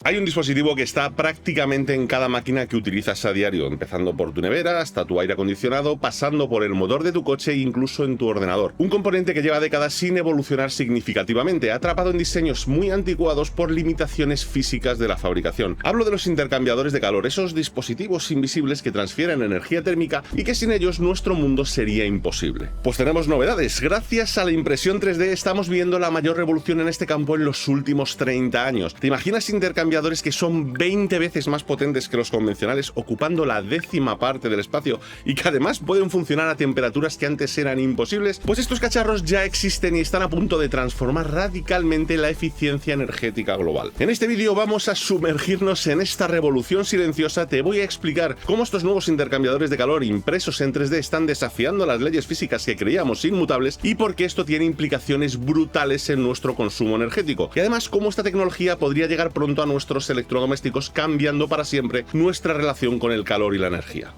Hay un dispositivo que está prácticamente en cada máquina que utilizas a diario, empezando por tu nevera, hasta tu aire acondicionado, pasando por el motor de tu coche e incluso en tu ordenador. Un componente que lleva décadas sin evolucionar significativamente, atrapado en diseños muy anticuados por limitaciones físicas de la fabricación. Hablo de los intercambiadores de calor, esos dispositivos invisibles que transfieren energía térmica y que sin ellos nuestro mundo sería imposible. Pues tenemos novedades. Gracias a la impresión 3D estamos viendo la mayor revolución en este campo en los últimos 30 años. ¿Te imaginas intercambiadores que son 20 veces más potentes que los convencionales, ocupando la 10ª parte del espacio y que además pueden funcionar a temperaturas que antes eran imposibles? Pues estos cacharros ya existen y están a punto de transformar radicalmente la eficiencia energética global. En este vídeo vamos a sumergirnos en esta revolución silenciosa. Te voy a explicar cómo estos nuevos intercambiadores de calor impresos en 3D están desafiando las leyes físicas que creíamos inmutables y por qué esto tiene implicaciones brutales en nuestro consumo energético. Y además cómo esta tecnología podría llegar pronto a nuestros electrodomésticos, cambiando para siempre nuestra relación con el calor y la energía.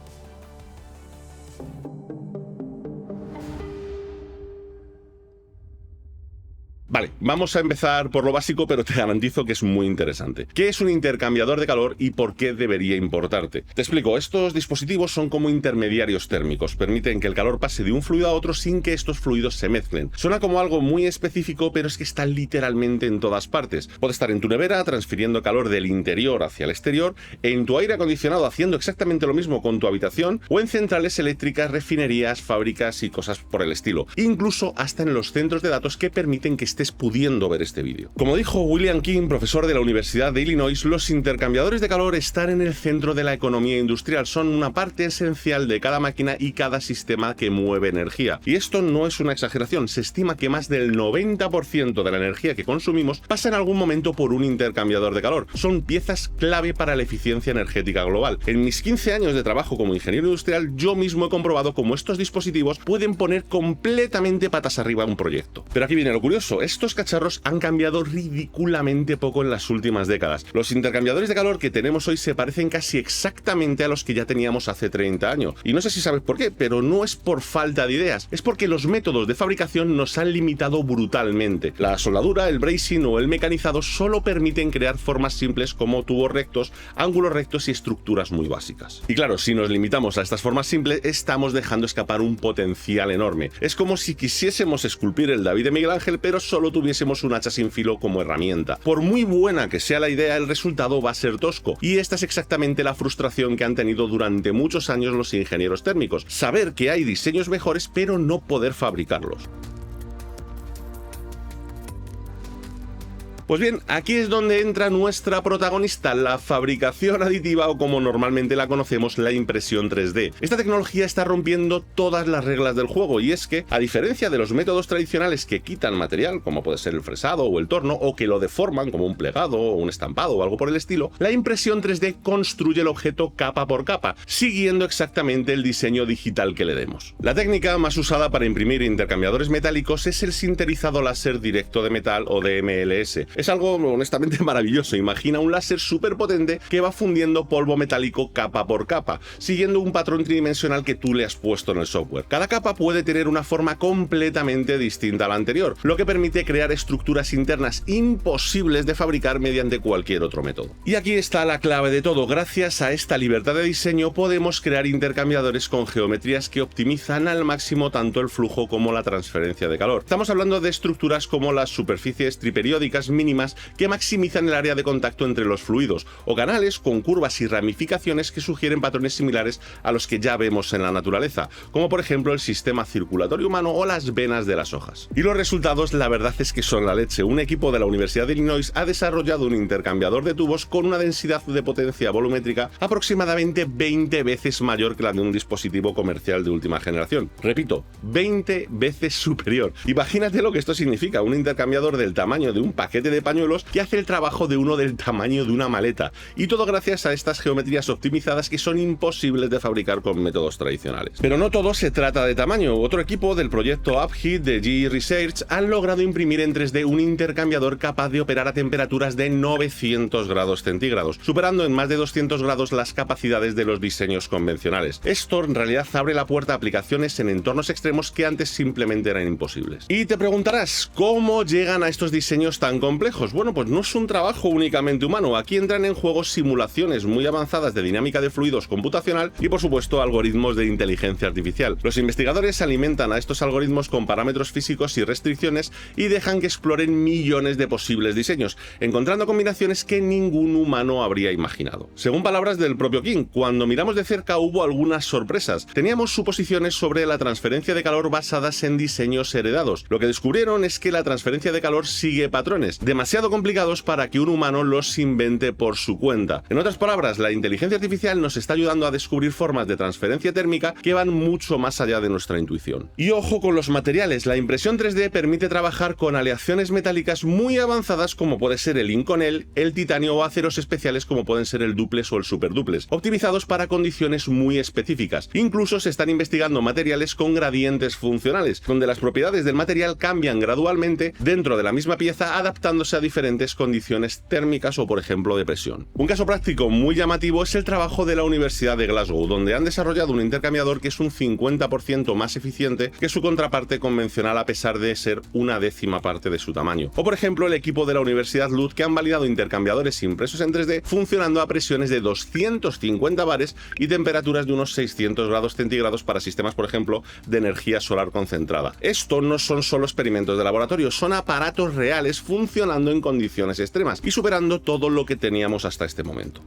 Vale, vamos a empezar por lo básico, pero te garantizo que es muy interesante. ¿Qué es un intercambiador de calor y por qué debería importarte? Te explico, estos dispositivos son como intermediarios térmicos, permiten que el calor pase de un fluido a otro sin que estos fluidos se mezclen. Suena como algo muy específico, pero es que está literalmente en todas partes. Puede estar en tu nevera transfiriendo calor del interior hacia el exterior, en tu aire acondicionado haciendo exactamente lo mismo con tu habitación, o en centrales eléctricas, refinerías, fábricas y cosas por el estilo. Incluso hasta en los centros de datos que permiten que estés pudiendo ver este vídeo. Como dijo William King, profesor de la Universidad de Illinois, los intercambiadores de calor están en el centro de la economía industrial, son una parte esencial de cada máquina y cada sistema que mueve energía. Y esto no es una exageración, se estima que más del 90% de la energía que consumimos pasa en algún momento por un intercambiador de calor. Son piezas clave para la eficiencia energética global. En mis 15 años de trabajo como ingeniero industrial, yo mismo he comprobado cómo estos dispositivos pueden poner completamente patas arriba un proyecto. Pero aquí viene lo curioso. Estos cacharros han cambiado ridículamente poco en las últimas décadas. Los intercambiadores de calor que tenemos hoy se parecen casi exactamente a los que ya teníamos hace 30 años. Y no sé si sabes por qué, pero no es por falta de ideas, es porque los métodos de fabricación nos han limitado brutalmente. La soldadura, el bracing o el mecanizado solo permiten crear formas simples como tubos rectos, ángulos rectos y estructuras muy básicas. Y claro, si nos limitamos a estas formas simples, estamos dejando escapar un potencial enorme. Es como si quisiésemos esculpir el David de Miguel Ángel, pero solo tuviésemos un hacha sin filo como herramienta. Por muy buena que sea la idea, el resultado va a ser tosco, y esta es exactamente la frustración que han tenido durante muchos años los ingenieros térmicos: saber que hay diseños mejores pero no poder fabricarlos. Pues bien, aquí es donde entra nuestra protagonista, la fabricación aditiva, o como normalmente la conocemos, la impresión 3D. Esta tecnología está rompiendo todas las reglas del juego, y es que, a diferencia de los métodos tradicionales que quitan material, como puede ser el fresado o el torno, o que lo deforman como un plegado o un estampado o algo por el estilo, la impresión 3D construye el objeto capa por capa, siguiendo exactamente el diseño digital que le demos. La técnica más usada para imprimir intercambiadores metálicos es el sinterizado láser directo de metal, o DMLS. Es algo honestamente maravilloso. Imagina un láser súper potente que va fundiendo polvo metálico capa por capa, siguiendo un patrón tridimensional que tú le has puesto en el software. Cada capa puede tener una forma completamente distinta a la anterior, lo que permite crear estructuras internas imposibles de fabricar mediante cualquier otro método. Y aquí está la clave de todo. Gracias a esta libertad de diseño podemos crear intercambiadores con geometrías que optimizan al máximo tanto el flujo como la transferencia de calor. Estamos hablando de estructuras como las superficies triperiódicas mínimas que maximizan el área de contacto entre los fluidos, o canales con curvas y ramificaciones que sugieren patrones similares a los que ya vemos en la naturaleza, como por ejemplo el sistema circulatorio humano o las venas de las hojas. Y los resultados, la verdad es que son la leche. Un equipo de la Universidad de Illinois ha desarrollado un intercambiador de tubos con una densidad de potencia volumétrica aproximadamente 20 veces mayor que la de un dispositivo comercial de última generación. Repito, 20 veces superior. Imagínate lo que esto significa: un intercambiador del tamaño de un paquete de pañuelos que hace el trabajo de uno del tamaño de una maleta, y todo gracias a estas geometrías optimizadas que son imposibles de fabricar con métodos tradicionales. Pero no todo se trata de tamaño. Otro equipo del proyecto UpHeat de GE Research han logrado imprimir en 3D un intercambiador capaz de operar a temperaturas de 900 grados centígrados, superando en más de 200 grados las capacidades de los diseños convencionales. Esto en realidad abre la puerta a aplicaciones en entornos extremos que antes simplemente eran imposibles. Y te preguntarás, ¿cómo llegan a estos diseños tan complejos? complejos. Bueno, pues no es un trabajo únicamente humano. Aquí entran en juego simulaciones muy avanzadas de dinámica de fluidos computacional y, por supuesto, algoritmos de inteligencia artificial. Los investigadores alimentan a estos algoritmos con parámetros físicos y restricciones y dejan que exploren millones de posibles diseños, encontrando combinaciones que ningún humano habría imaginado. Según palabras del propio King, cuando miramos de cerca hubo algunas sorpresas. Teníamos suposiciones sobre la transferencia de calor basadas en diseños heredados. Lo que descubrieron es que la transferencia de calor sigue patrones, demasiado complicados para que un humano los invente por su cuenta. En otras palabras, la inteligencia artificial nos está ayudando a descubrir formas de transferencia térmica que van mucho más allá de nuestra intuición. Y ojo con los materiales, la impresión 3D permite trabajar con aleaciones metálicas muy avanzadas como puede ser el Inconel, el titanio o aceros especiales como pueden ser el duplex o el superduplex, optimizados para condiciones muy específicas. Incluso se están investigando materiales con gradientes funcionales, donde las propiedades del material cambian gradualmente dentro de la misma pieza, adaptándose a diferentes condiciones térmicas o, por ejemplo, de presión. Un caso práctico muy llamativo es el trabajo de la Universidad de Glasgow, donde han desarrollado un intercambiador que es un 50% más eficiente que su contraparte convencional a pesar de ser una décima parte de su tamaño. O, por ejemplo, el equipo de la Universidad Lund, que han validado intercambiadores impresos en 3D funcionando a presiones de 250 bares y temperaturas de unos 600 grados centígrados para sistemas, por ejemplo, de energía solar concentrada. Esto no son solo experimentos de laboratorio, son aparatos reales funcionando en condiciones extremas y superando todo lo que teníamos hasta este momento.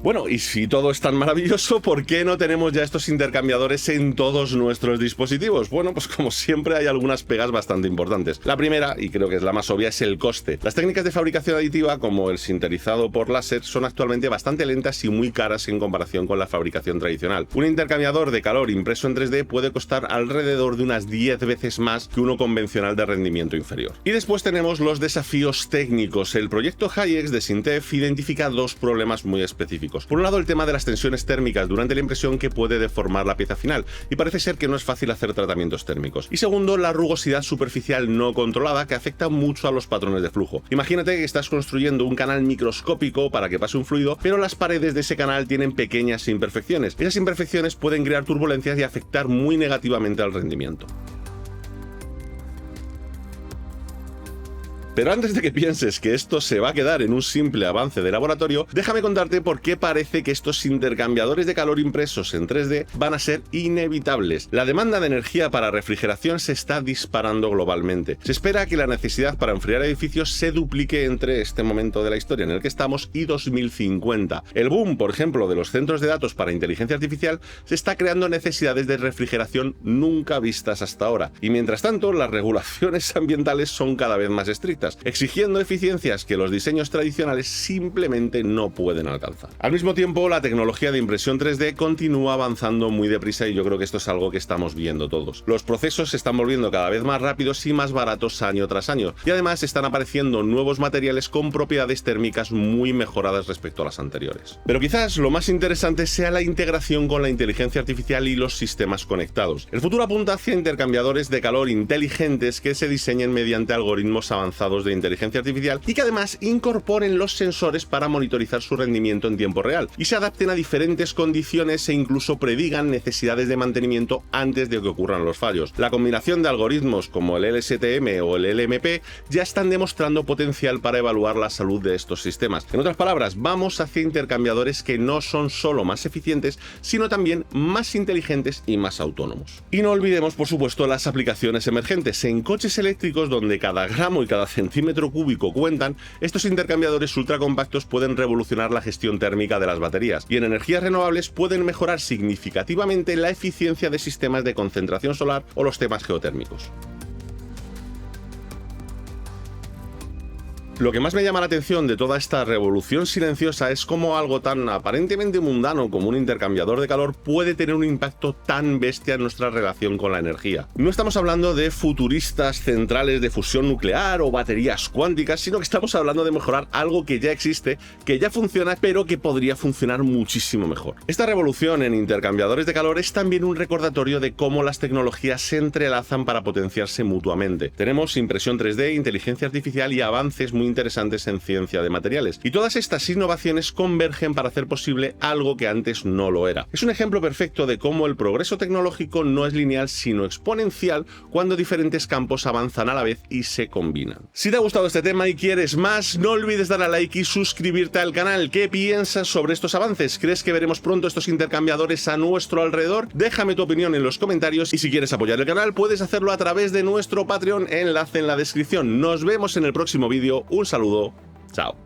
Bueno, y si todo es tan maravilloso, ¿por qué no tenemos ya estos intercambiadores en todos nuestros dispositivos? Bueno, pues como siempre hay algunas pegas bastante importantes. La primera, y creo que es la más obvia, es el coste. Las técnicas de fabricación aditiva, como el sinterizado por láser, son actualmente bastante lentas y muy caras en comparación con la fabricación tradicional. Un intercambiador de calor impreso en 3D puede costar alrededor de unas 10 veces más que uno convencional de rendimiento inferior. Y después tenemos los desafíos técnicos. El proyecto HyEx de Sintef identifica dos problemas muy específicos. Por un lado, el tema de las tensiones térmicas durante la impresión que puede deformar la pieza final, y parece ser que no es fácil hacer tratamientos térmicos. Y segundo, la rugosidad superficial no controlada, que afecta mucho a los patrones de flujo. Imagínate que estás construyendo un canal microscópico para que pase un fluido, pero las paredes de ese canal tienen pequeñas imperfecciones. Esas imperfecciones pueden crear turbulencias y afectar muy negativamente al rendimiento. Pero antes de que pienses que esto se va a quedar en un simple avance de laboratorio, déjame contarte por qué parece que estos intercambiadores de calor impresos en 3D van a ser inevitables. La demanda de energía para refrigeración se está disparando globalmente. Se espera que la necesidad para enfriar edificios se duplique entre este momento de la historia en el que estamos y 2050. El boom, por ejemplo, de los centros de datos para inteligencia artificial se está creando necesidades de refrigeración nunca vistas hasta ahora. Y mientras tanto, las regulaciones ambientales son cada vez más estrictas, exigiendo eficiencias que los diseños tradicionales simplemente no pueden alcanzar. Al mismo tiempo, la tecnología de impresión 3D continúa avanzando muy deprisa y yo creo que esto es algo que estamos viendo todos. Los procesos se están volviendo cada vez más rápidos y más baratos año tras año, y además están apareciendo nuevos materiales con propiedades térmicas muy mejoradas respecto a las anteriores. Pero quizás lo más interesante sea la integración con la inteligencia artificial y los sistemas conectados. El futuro apunta hacia intercambiadores de calor inteligentes que se diseñen mediante algoritmos avanzados de inteligencia artificial y que además incorporen los sensores para monitorizar su rendimiento en tiempo real y se adapten a diferentes condiciones e incluso predigan necesidades de mantenimiento antes de que ocurran los fallos. La combinación de algoritmos como el LSTM o el LMP ya están demostrando potencial para evaluar la salud de estos sistemas. En otras palabras, vamos hacia intercambiadores que no son solo más eficientes, sino también más inteligentes y más autónomos. Y no olvidemos, por supuesto, las aplicaciones emergentes. En coches eléctricos, donde cada gramo y cada centímetro cúbico cuentan, estos intercambiadores ultracompactos pueden revolucionar la gestión térmica de las baterías, y en energías renovables pueden mejorar significativamente la eficiencia de sistemas de concentración solar o los temas geotérmicos. Lo que más me llama la atención de toda esta revolución silenciosa es cómo algo tan aparentemente mundano como un intercambiador de calor puede tener un impacto tan bestia en nuestra relación con la energía. No estamos hablando de futuristas centrales de fusión nuclear o baterías cuánticas, sino que estamos hablando de mejorar algo que ya existe, que ya funciona, pero que podría funcionar muchísimo mejor. Esta revolución en intercambiadores de calor es también un recordatorio de cómo las tecnologías se entrelazan para potenciarse mutuamente. Tenemos impresión 3D, inteligencia artificial y avances muy muy interesantes en ciencia de materiales. Y todas estas innovaciones convergen para hacer posible algo que antes no lo era. Es un ejemplo perfecto de cómo el progreso tecnológico no es lineal sino exponencial cuando diferentes campos avanzan a la vez y se combinan. Si te ha gustado este tema y quieres más, no olvides dar a like y suscribirte al canal. ¿Qué piensas sobre estos avances? ¿Crees que veremos pronto estos intercambiadores a nuestro alrededor? Déjame tu opinión en los comentarios y si quieres apoyar el canal puedes hacerlo a través de nuestro Patreon, enlace en la descripción. Nos vemos en el próximo vídeo, un saludo, chao.